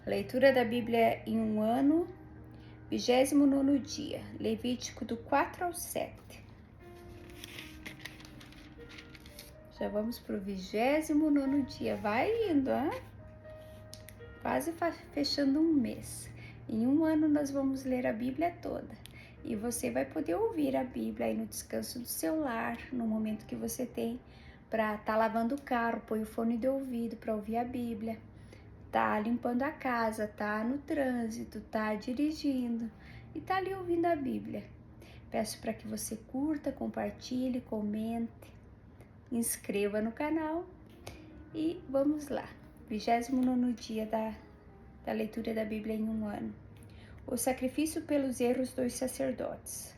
Leitura da Bíblia em um ano, 29º dia, Levítico do 4 ao 7. Já vamos para o 29º dia, vai indo, hein? Quase fechando um mês. Em um ano nós vamos ler a Bíblia toda. E você vai poder ouvir a Bíblia aí no descanso do seu lar, no momento que você tem para estar lavando o carro, põe o fone de ouvido para ouvir a Bíblia. Tá limpando a casa, tá no trânsito, tá dirigindo e tá ali ouvindo a Bíblia. Peço para que você curta, compartilhe, comente, inscreva no canal e vamos lá. 29º dia da leitura da Bíblia em um ano. O sacrifício pelos erros dos sacerdotes.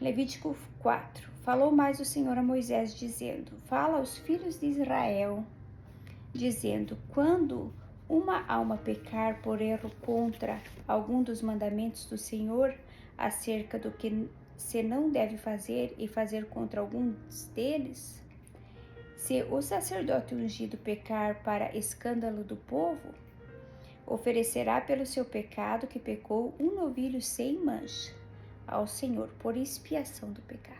Levítico 4. Falou mais o Senhor a Moisés, dizendo: Fala aos filhos de Israel, dizendo: quando uma alma pecar por erro contra algum dos mandamentos do Senhor, acerca do que se não deve fazer e fazer contra alguns deles, se o sacerdote ungido pecar para escândalo do povo, oferecerá pelo seu pecado que pecou um novilho sem mancha ao Senhor por expiação do pecado.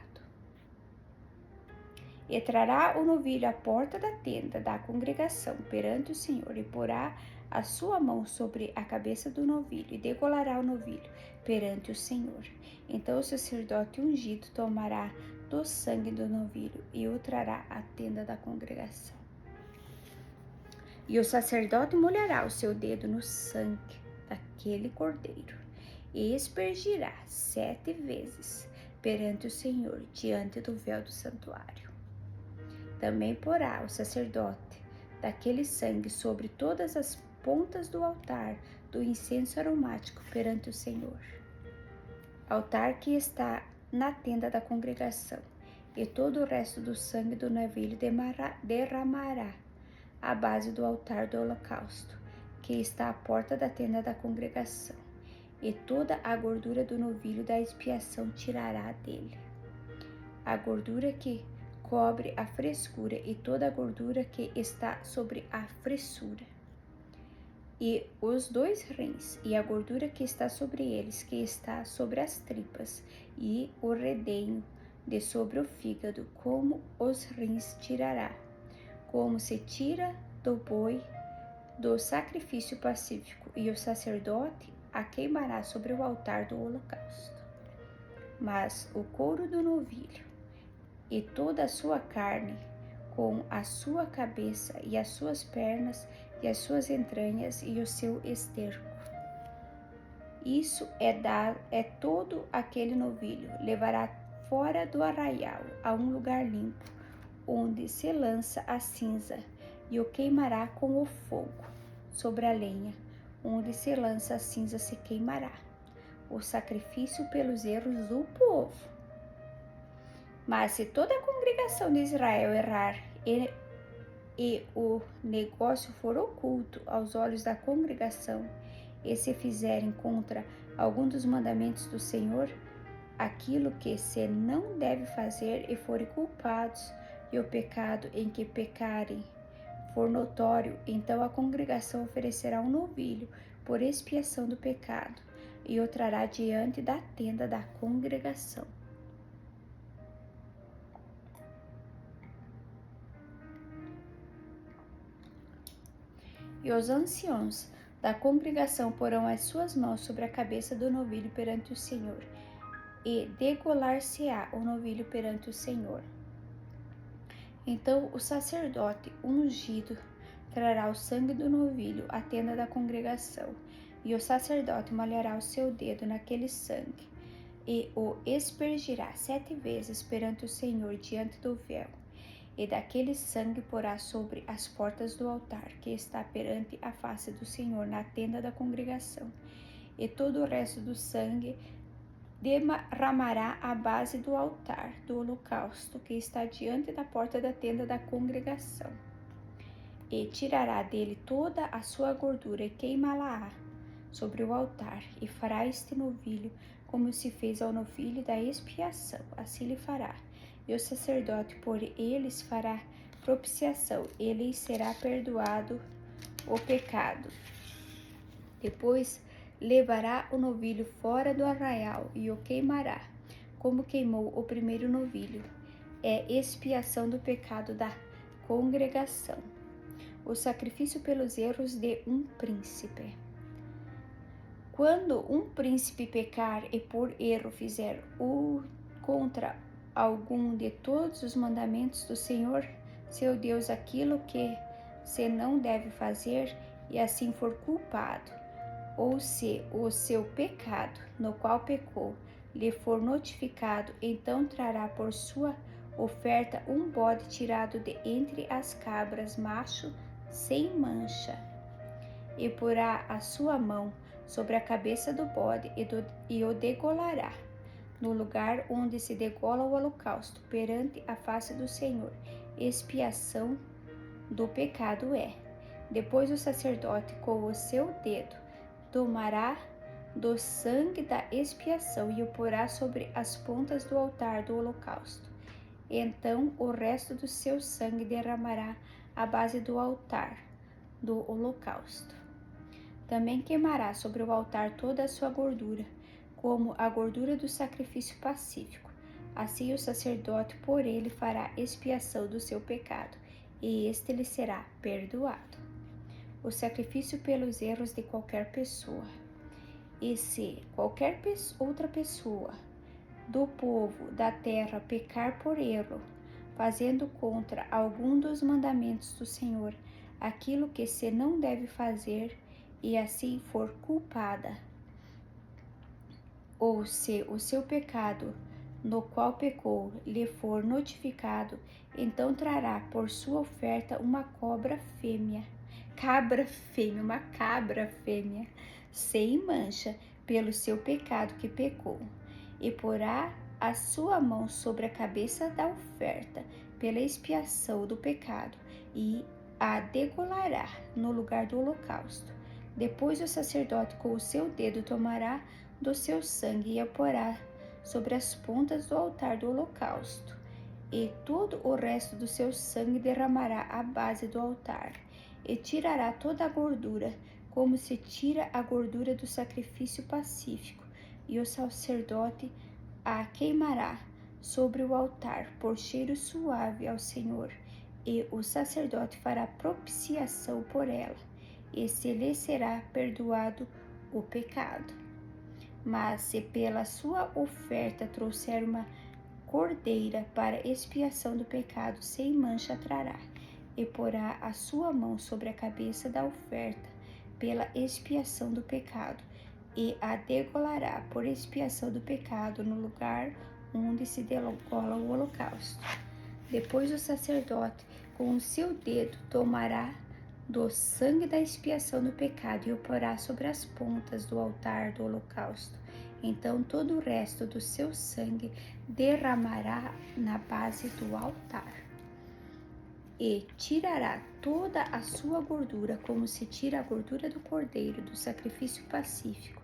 E trará o novilho à porta da tenda da congregação perante o Senhor, e porá a sua mão sobre a cabeça do novilho, e degolará o novilho perante o Senhor. Então o sacerdote ungido tomará do sangue do novilho e o trará à tenda da congregação. E o sacerdote molhará o seu dedo no sangue daquele cordeiro, e aspergirá 7 vezes perante o Senhor, diante do véu do santuário. Também porá o sacerdote daquele sangue sobre todas as pontas do altar do incenso aromático perante o Senhor, altar que está na tenda da congregação, e todo o resto do sangue do novilho derramará à base do altar do holocausto, que está à porta da tenda da congregação, e toda a gordura do novilho da expiação tirará dele. A gordura que cobre a frescura e toda a gordura que está sobre a fressura, e os 2 rins, e a gordura que está sobre eles, que está sobre as tripas, e o redenho de sobre o fígado, como os rins tirará, como se tira do boi do sacrifício pacífico, e o sacerdote a queimará sobre o altar do holocausto. Mas o couro do novilho e toda a sua carne, com a sua cabeça e as suas pernas e as suas entranhas e o seu esterco, isso é todo aquele novilho, levará fora do arraial a um lugar limpo, onde se lança a cinza, e o queimará com o fogo sobre a lenha, onde se lança a cinza se queimará, o sacrifício pelos erros do povo. Mas se toda a congregação de Israel errar e o negócio for oculto aos olhos da congregação, e se fizerem contra algum dos mandamentos do Senhor, aquilo que se não deve fazer, e forem culpados, e o pecado em que pecarem for notório, então a congregação oferecerá um novilho por expiação do pecado, e o trará diante da tenda da congregação. E os anciãos da congregação porão as suas mãos sobre a cabeça do novilho perante o Senhor, e degolar-se-á o novilho perante o Senhor. Então o sacerdote ungido trará o sangue do novilho à tenda da congregação, e o sacerdote molhará o seu dedo naquele sangue, e o aspergirá 7 vezes perante o Senhor diante do véu. E daquele sangue porá sobre as portas do altar, que está perante a face do Senhor, na tenda da congregação. E todo o resto do sangue derramará à base do altar do holocausto, que está diante da porta da tenda da congregação. E tirará dele toda a sua gordura, e queimá-la-á sobre o altar, e fará este novilho como se fez ao novilho da expiação, assim lhe fará. E o sacerdote por eles fará propiciação, e lhes será perdoado o pecado. Depois levará o novilho fora do arraial e o queimará, como queimou o primeiro novilho. É expiação do pecado da congregação. O sacrifício pelos erros de um príncipe. Quando um príncipe pecar e por erro fizer contra algum de todos os mandamentos do Senhor, seu Deus, aquilo que se não deve fazer, e assim for culpado, ou se o seu pecado, no qual pecou, lhe for notificado, então trará por sua oferta um bode tirado de entre as cabras, macho, sem mancha, e porá a sua mão sobre a cabeça do bode e o degolará, no lugar onde se degola o holocausto, perante a face do Senhor. Expiação do pecado é. Depois o sacerdote, com o seu dedo, tomará do sangue da expiação e o porá sobre as pontas do altar do holocausto. Então o resto do seu sangue derramará à base do altar do holocausto. Também queimará sobre o altar toda a sua gordura, como a gordura do sacrifício pacífico. Assim o sacerdote por ele fará expiação do seu pecado, e este lhe será perdoado. O sacrifício pelos erros de qualquer pessoa. E se qualquer outra pessoa do povo da terra pecar por erro, fazendo contra algum dos mandamentos do Senhor aquilo que se não deve fazer, e assim for culpada, ou se o seu pecado, no qual pecou, lhe for notificado, então trará por sua oferta uma cabra fêmea, sem mancha, pelo seu pecado que pecou, e porá a sua mão sobre a cabeça da oferta, pela expiação do pecado, e a degolará no lugar do holocausto. Depois o sacerdote com o seu dedo tomará do seu sangue e a porá sobre as pontas do altar do holocausto, e todo o resto do seu sangue derramará à base do altar, e tirará toda a gordura, como se tira a gordura do sacrifício pacífico, e o sacerdote a queimará sobre o altar por cheiro suave ao Senhor, e o sacerdote fará propiciação por ela, e se lhe será perdoado o pecado. Mas se pela sua oferta trouxer uma cordeira para expiação do pecado, sem mancha trará, e porá a sua mão sobre a cabeça da oferta pela expiação do pecado, e a degolará por expiação do pecado no lugar onde se degola o holocausto. Depois o sacerdote, com o seu dedo, tomará do sangue da expiação do pecado e o porá sobre as pontas do altar do holocausto. Então todo o resto do seu sangue derramará na base do altar. E tirará toda a sua gordura, como se tira a gordura do cordeiro, do sacrifício pacífico,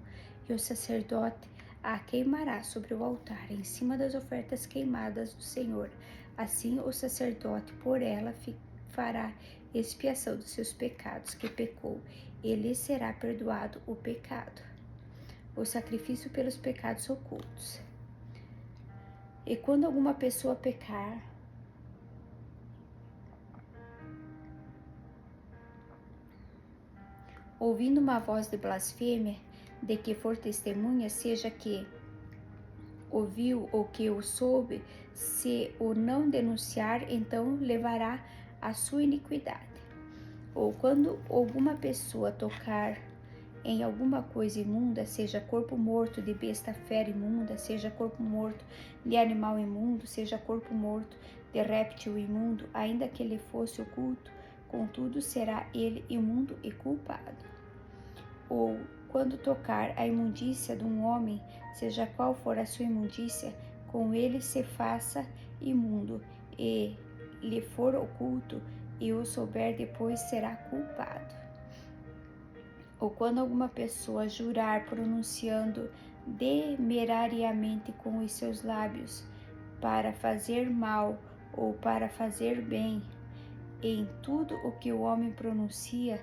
e o sacerdote a queimará sobre o altar, em cima das ofertas queimadas do Senhor. Assim o sacerdote por ela fará expiação dos seus pecados que pecou, e lhe será perdoado o pecado. O sacrifício pelos pecados ocultos. E quando alguma pessoa pecar, ouvindo uma voz de blasfêmia, de que for testemunha, seja que ouviu ou que o soube, se o não denunciar, então levará a sua iniquidade. Ou quando alguma pessoa tocar em alguma coisa imunda, seja corpo morto de besta fera imunda, seja corpo morto de animal imundo, seja corpo morto de réptil imundo, ainda que ele fosse oculto, contudo será ele imundo e culpado. Ou quando tocar a imundícia de um homem, seja qual for a sua imundícia, com ele se faça imundo, e lhe for oculto, e o souber depois, será culpado. Ou quando alguma pessoa jurar pronunciando temerariamente com os seus lábios para fazer mal ou para fazer bem, em tudo o que o homem pronuncia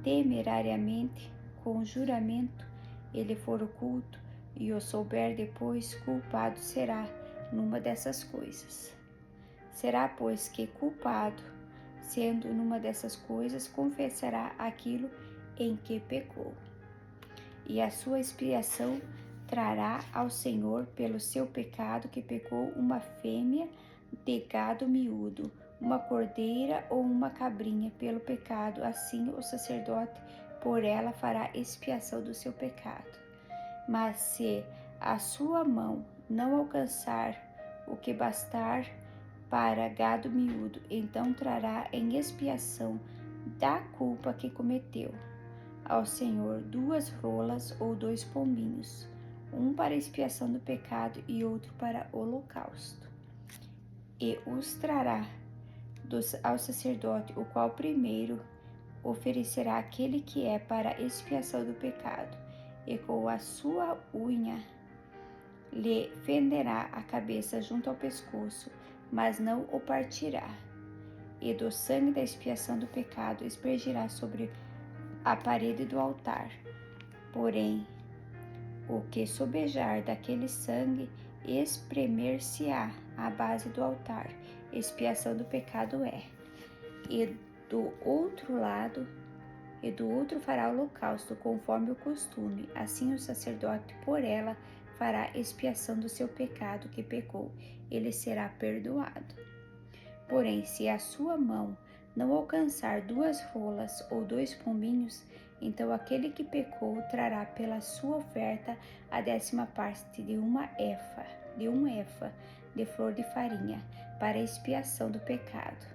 temerariamente com juramento ele for oculto e o souber depois, culpado será numa dessas coisas. Será, pois, que culpado, sendo numa dessas coisas, confessará aquilo em que pecou. E a sua expiação trará ao Senhor pelo seu pecado que pecou uma fêmea de gado miúdo, uma cordeira ou uma cabrinha pelo pecado. Assim o sacerdote por ela fará expiação do seu pecado. Mas se a sua mão não alcançar o que bastar para gado miúdo, então trará em expiação da culpa que cometeu ao Senhor 2 rolas ou 2 pombinhos, um para expiação do pecado e outro para holocausto. E os trará ao sacerdote, o qual primeiro oferecerá aquele que é para expiação do pecado, e com a sua unha lhe fenderá a cabeça junto ao pescoço, mas não o partirá. E do sangue da expiação do pecado aspergirá sobre a parede do altar. Porém, o que sobejar daquele sangue espremer-se-á à base do altar. Expiação do pecado é. E do outro fará holocausto, conforme o costume. Assim o sacerdote por ela fará expiação do seu pecado que pecou. Ele será perdoado. Porém, se a sua mão não alcançar 2 rolas ou 2 pombinhos, então aquele que pecou trará pela sua oferta a 10ª parte de um efa de flor de farinha, para expiação do pecado.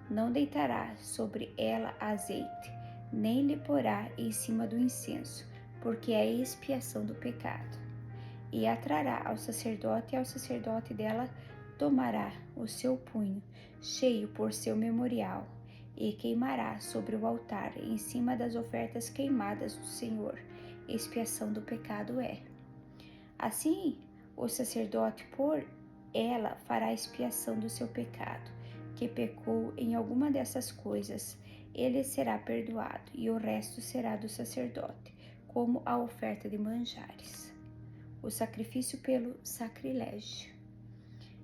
Não deitará sobre ela azeite, nem lhe porá em cima do incenso, porque é a expiação do pecado. E a trará ao sacerdote, e ao sacerdote dela tomará o seu punho, cheio por seu memorial, e queimará sobre o altar, em cima das ofertas queimadas do Senhor. Expiação do pecado é. Assim, o sacerdote por ela fará expiação do seu pecado, que pecou em alguma dessas coisas. Ele será perdoado, e o resto será do sacerdote, como a oferta de manjares. O sacrifício pelo sacrilégio.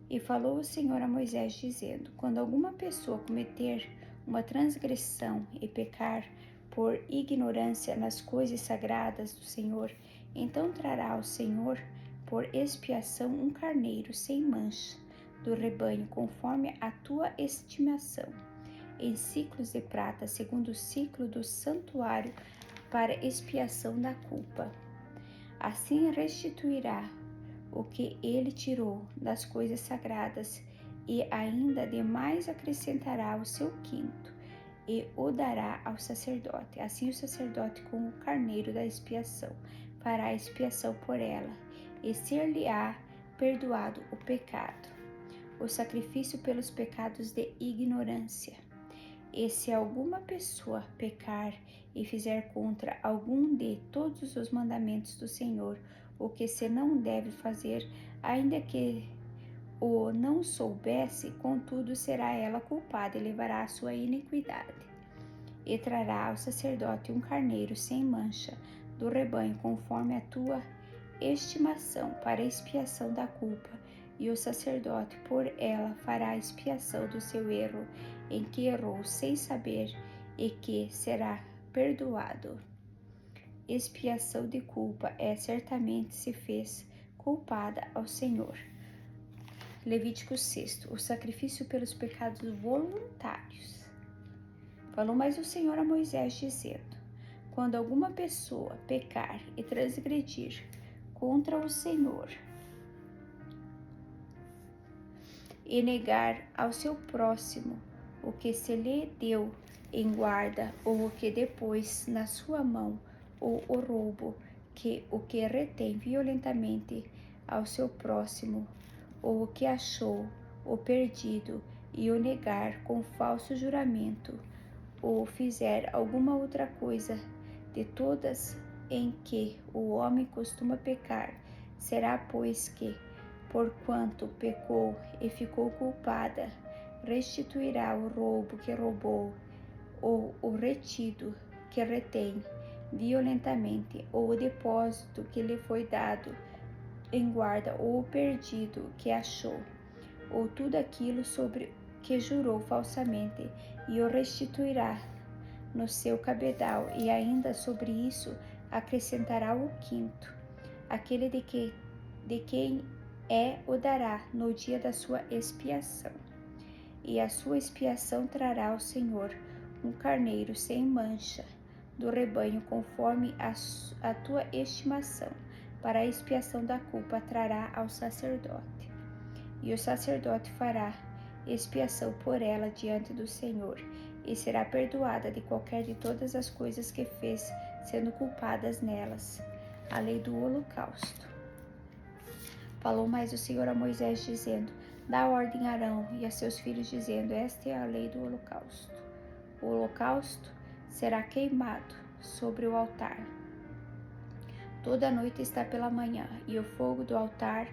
E falou o Senhor a Moisés, dizendo: quando alguma pessoa cometer uma transgressão e pecar por ignorância nas coisas sagradas do Senhor, então trará ao Senhor por expiação um carneiro sem mancha do rebanho, conforme a tua estimação, em ciclos de prata, segundo o ciclo do santuário, para expiação da culpa. Assim restituirá o que ele tirou das coisas sagradas, e ainda demais acrescentará o seu quinto, e o dará ao sacerdote. Assim o sacerdote, com o carneiro da expiação, fará a expiação por ela, e ser-lhe-á perdoado o pecado. O sacrifício pelos pecados de ignorância. E se alguma pessoa pecar e fizer contra algum de todos os mandamentos do Senhor, o que se não deve fazer, ainda que o não soubesse, contudo será ela culpada e levará a sua iniquidade. E trará ao sacerdote um carneiro sem mancha do rebanho, conforme a tua estimação, para expiação da culpa, e o sacerdote por ela fará expiação do seu erro, em que errou sem saber, e que será perdoado. Expiação de culpa é certamente se fez culpada ao Senhor. Levítico 6, o sacrifício pelos pecados voluntários. Falou mais o Senhor a Moisés, dizendo: quando alguma pessoa pecar e transgredir contra o Senhor, e negar ao seu próximo o que se lhe deu em guarda, ou o que depois na sua mão, ou o roubo, que o que retém violentamente ao seu próximo, ou o que achou, o perdido, e o negar com falso juramento, ou fizer alguma outra coisa de todas em que o homem costuma pecar, será, pois, que, porquanto pecou e ficou culpada, restituirá o roubo que roubou, ou o retido que retém, violentamente, ou o depósito que lhe foi dado em guarda, ou o perdido que achou, ou tudo aquilo sobre que jurou falsamente, e o restituirá no seu cabedal, e ainda sobre isso acrescentará o quinto. Aquele de quem o dará no dia da sua expiação. E a sua expiação trará ao Senhor um carneiro sem mancha do rebanho, conforme a tua estimação. Para a expiação da culpa trará ao sacerdote. E o sacerdote fará expiação por ela diante do Senhor, e será perdoada de qualquer de todas as coisas que fez, sendo culpadas nelas. A lei do holocausto. Falou mais o Senhor a Moisés, dizendo: Dá ordem a Arão e a seus filhos, dizendo: Esta é a lei do holocausto. O holocausto será queimado sobre o altar. Toda a noite está pela manhã, e o fogo do altar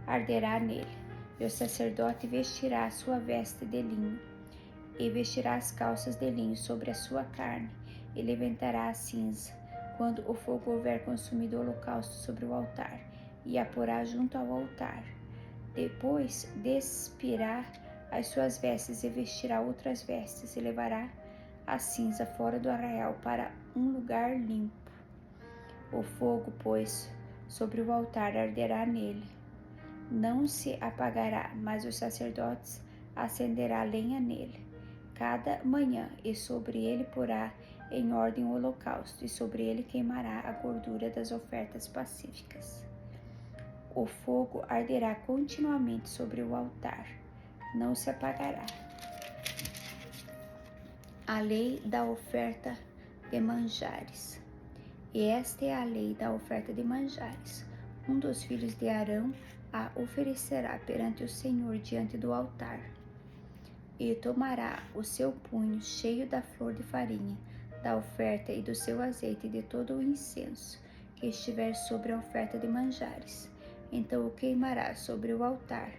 arderá nele. E o sacerdote vestirá a sua veste de linho, e vestirá as calças de linho sobre a sua carne, e levantará a cinza, quando o fogo houver consumido o holocausto sobre o altar, e a porá junto ao altar. Depois despirá as suas vestes, e vestirá outras vestes, e levará a cinza fora do arraial para um lugar limpo. O fogo, pois, sobre o altar arderá nele. Não se apagará, mas os sacerdotes acenderá lenha nele cada manhã, e sobre ele porá em ordem o holocausto, e sobre ele queimará a gordura das ofertas pacíficas. O fogo arderá continuamente sobre o altar, não se apagará. A lei da oferta de manjares. E esta é a lei da oferta de manjares. Um dos filhos de Arão a oferecerá perante o Senhor diante do altar. E tomará o seu punho cheio da flor de farinha, da oferta, e do seu azeite, e de todo o incenso que estiver sobre a oferta de manjares. Então o queimará sobre o altar.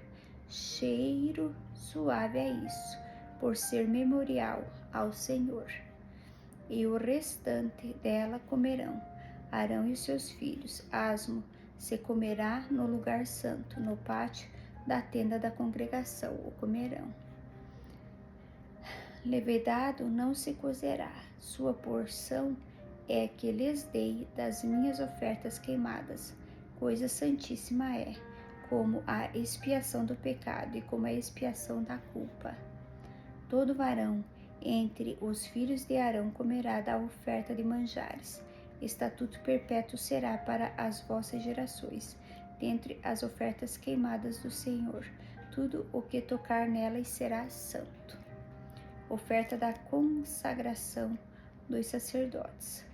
Cheiro suave é isso, por ser memorial ao Senhor. E o restante dela comerão Arão e os seus filhos. Asmo se comerá no lugar santo, no pátio da tenda da congregação o comerão. Levedado não se cozerá, sua porção é que lhes dei das minhas ofertas queimadas. Coisa santíssima é, como a expiação do pecado e como a expiação da culpa. Todo varão entre os filhos de Arão comerá da oferta de manjares. Estatuto perpétuo será para as vossas gerações, dentre as ofertas queimadas do Senhor. Tudo o que tocar nelas será santo. Oferta da consagração dos sacerdotes.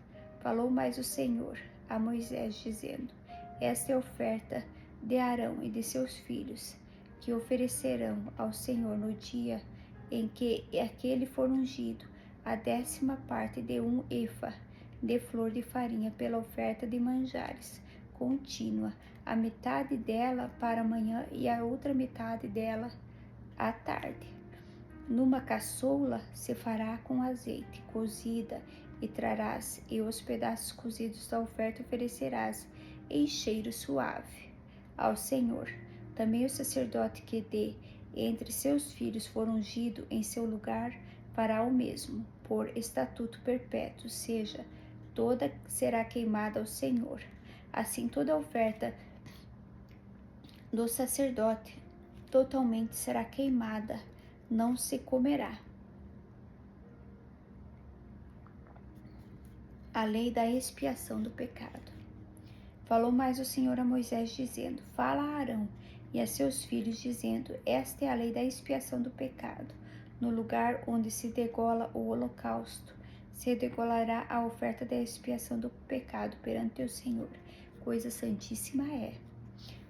Falou mais o Senhor a Moisés, dizendo: Esta é a oferta de Arão e de seus filhos, que oferecerão ao Senhor no dia em que aquele for ungido, a 10ª parte de um efa de flor de farinha pela oferta de manjares contínua, a metade dela para amanhã e a outra metade dela à tarde. Numa caçoula se fará com azeite, cozida, e trarás, e os pedaços cozidos da oferta oferecerás, em cheiro suave ao Senhor. Também o sacerdote que dê entre seus filhos for ungido em seu lugar fará o mesmo, por estatuto perpétuo, seja, toda será queimada ao Senhor. Assim toda a oferta do sacerdote totalmente será queimada, não se comerá. A lei da expiação do pecado. Falou mais o Senhor a Moisés, dizendo: Fala a Arão e a seus filhos, dizendo: Esta é a lei da expiação do pecado. No lugar onde se degola o holocausto, se degolará a oferta da expiação do pecado perante o Senhor. Coisa santíssima é.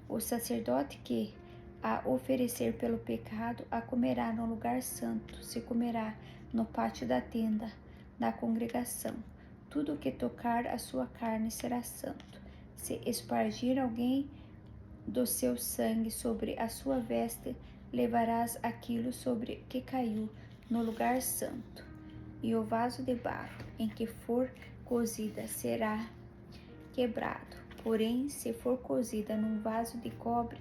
O sacerdote que a oferecer pelo pecado a comerá no lugar santo, se comerá no pátio da tenda da congregação. Tudo o que tocar a sua carne será santo. Se espargir alguém do seu sangue sobre a sua veste, levarás aquilo sobre que caiu no lugar santo. E o vaso de barro em que for cozida será quebrado. Porém, se for cozida num vaso de cobre,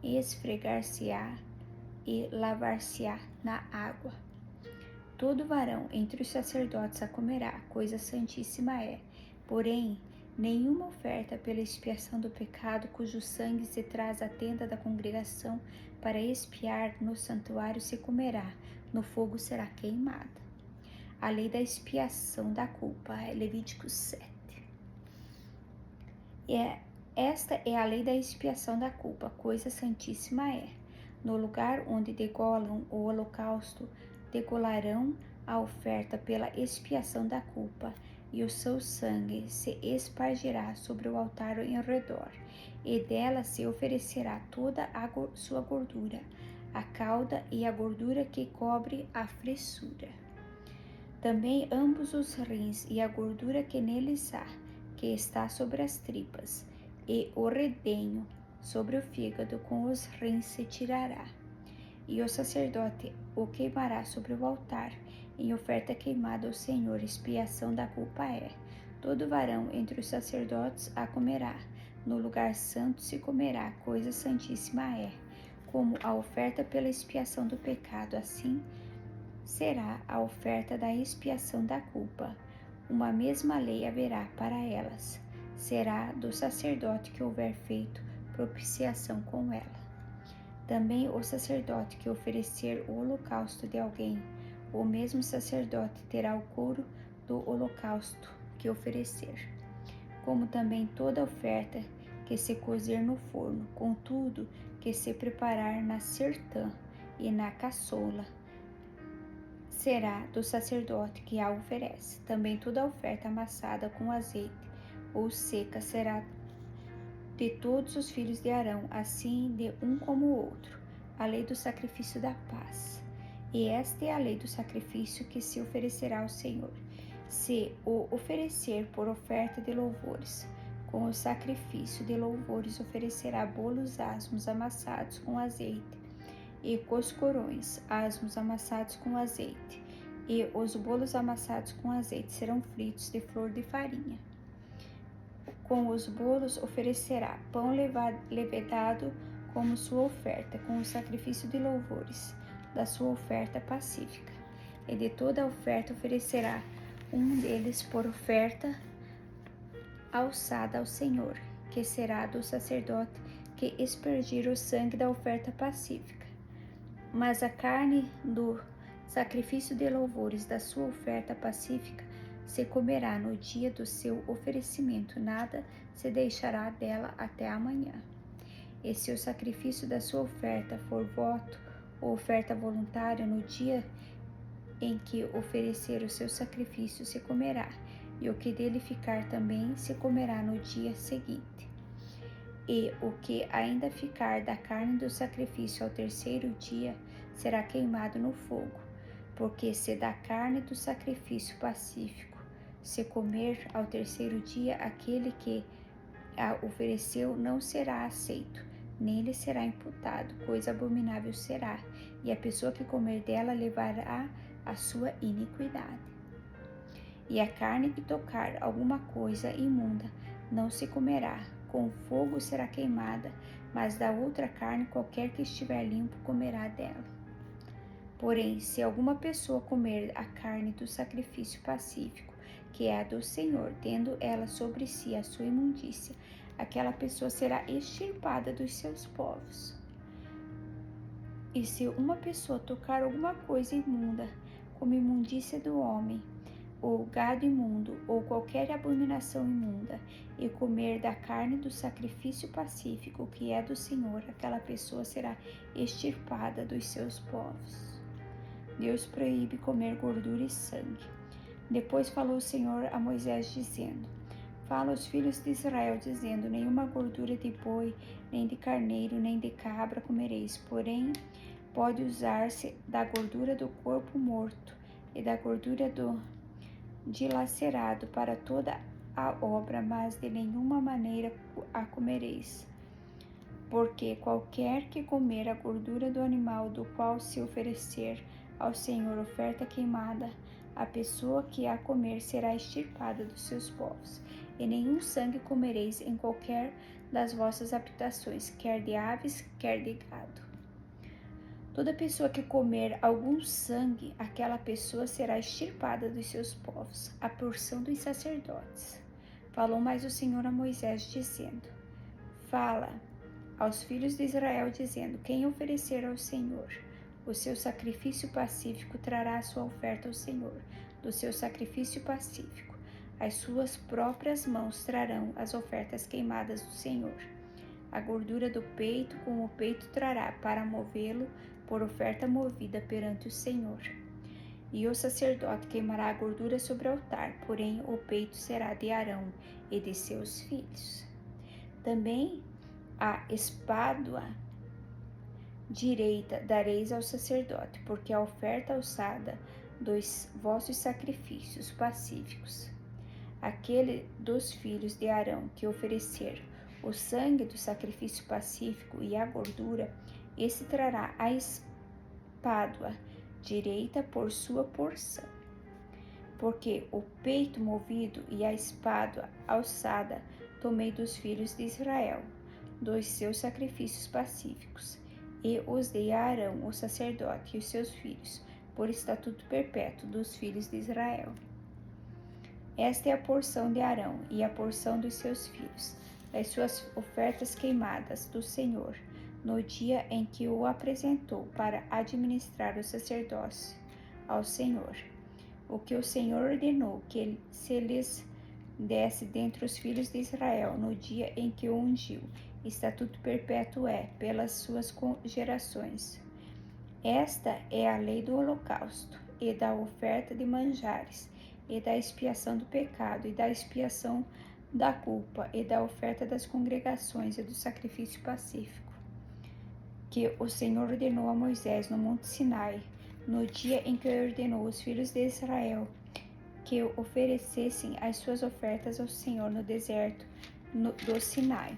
esfregar-se-á e lavar-se-á na água. Todo varão entre os sacerdotes a comerá, coisa santíssima é. Porém, nenhuma oferta pela expiação do pecado, cujo sangue se traz à tenda da congregação para expiar no santuário, se comerá, no fogo será queimada. A lei da expiação da culpa, Levíticos 7. Esta é a lei da expiação da culpa, coisa santíssima é. No lugar onde degolam o holocausto, degolarão a oferta pela expiação da culpa, e o seu sangue se espargirá sobre o altar em redor, e dela se oferecerá toda a sua gordura, a cauda e a gordura que cobre a fressura. Também ambos os rins e a gordura que neles há, que está sobre as tripas, e o redenho sobre o fígado com os rins se tirará. E o sacerdote o queimará sobre o altar, em oferta queimada ao Senhor, expiação da culpa é. Todo varão entre os sacerdotes a comerá, no lugar santo se comerá, coisa santíssima é. Como a oferta pela expiação do pecado, assim será a oferta da expiação da culpa. Uma mesma lei haverá para elas. Será do sacerdote que houver feito propiciação com ela. Também o sacerdote que oferecer o holocausto de alguém, o mesmo sacerdote terá o couro do holocausto que oferecer, como também toda oferta que se cozer no forno, contudo que se preparar na sertã e na caçoula, será do sacerdote que a oferece. Também toda oferta amassada com azeite ou seca será de todos os filhos de Arão, assim de um como o outro. A lei do sacrifício da paz. E esta é a lei do sacrifício que se oferecerá ao Senhor. Se o oferecer por oferta de louvores, com o sacrifício de louvores oferecerá bolos asmos amassados com azeite, e coscorões asmos amassados com azeite, e os bolos amassados com azeite serão fritos de flor de farinha. Com os bolos oferecerá pão levedado como sua oferta, com o sacrifício de louvores da sua oferta pacífica. E de toda a oferta oferecerá um deles por oferta alçada ao Senhor, que será do sacerdote que espergir o sangue da oferta pacífica. Mas a carne do sacrifício de louvores da sua oferta pacífica se comerá no dia do seu oferecimento, nada se deixará dela até amanhã. E se o sacrifício da sua oferta for voto ou oferta voluntária, no dia em que oferecer o seu sacrifício se comerá, e o que dele ficar também se comerá no dia seguinte. E o que ainda ficar da carne do sacrifício ao terceiro dia será queimado no fogo, porque se da carne do sacrifício pacífico se comer ao terceiro dia, aquele que a ofereceu não será aceito, nem lhe será imputado, coisa abominável será, e a pessoa que comer dela levará a sua iniquidade. E a carne que tocar alguma coisa imunda não se comerá, com fogo será queimada, mas da outra carne qualquer que estiver limpo comerá dela. Porém, se alguma pessoa comer a carne do sacrifício pacífico, que é a do Senhor, tendo ela sobre si a sua imundícia, aquela pessoa será extirpada dos seus povos. E se uma pessoa tocar alguma coisa imunda, como imundícia do homem, ou gado imundo, ou qualquer abominação imunda, e comer da carne do sacrifício pacífico, que é do Senhor, aquela pessoa será extirpada dos seus povos. Deus proíbe comer gordura e sangue. Depois falou o Senhor a Moisés, dizendo: Fala aos filhos de Israel, dizendo: Nenhuma gordura de boi, nem de carneiro, nem de cabra comereis, porém pode usar-se da gordura do corpo morto e da gordura do dilacerado para toda a obra, mas de nenhuma maneira a comereis. Porque qualquer que comer a gordura do animal do qual se oferecer ao Senhor oferta queimada, A pessoa que a comer será extirpada dos seus povos, e nenhum sangue comereis em qualquer das vossas habitações, quer de aves, quer de gado. Toda pessoa que comer algum sangue, aquela pessoa será extirpada dos seus povos, a porção dos sacerdotes. Falou mais o Senhor a Moisés, dizendo: Fala aos filhos de Israel, dizendo: Quem oferecer ao Senhor o seu sacrifício pacífico trará a sua oferta ao Senhor, do seu sacrifício pacífico. As suas próprias mãos trarão as ofertas queimadas do Senhor. A gordura do peito com o peito trará, para movê-lo por oferta movida perante o Senhor. E o sacerdote queimará a gordura sobre o altar, porém o peito será de Arão e de seus filhos. Também a espádua direita dareis ao sacerdote, porque a oferta alçada dos vossos sacrifícios pacíficos. Aquele dos filhos de Arão que oferecer o sangue do sacrifício pacífico e a gordura, esse trará a espádua direita por sua porção. Porque o peito movido e a espádua alçada tomei dos filhos de Israel, dos seus sacrifícios pacíficos, e os dei a Arão, o sacerdote, e os seus filhos, por estatuto perpétuo dos filhos de Israel. Esta é a porção de Arão e a porção dos seus filhos, das suas ofertas queimadas do Senhor, no dia em que o apresentou para administrar o sacerdócio ao Senhor. O que o Senhor ordenou que se lhes desse dentre os filhos de Israel, no dia em que o ungiu, estatuto perpétuo é, pelas suas gerações. Esta é a lei do holocausto, e da oferta de manjares, e da expiação do pecado, e da expiação da culpa, e da oferta das congregações, e do sacrifício pacífico, que o Senhor ordenou a Moisés no monte Sinai, no dia em que ordenou os filhos de Israel que oferecessem as suas ofertas ao Senhor no deserto do Sinai.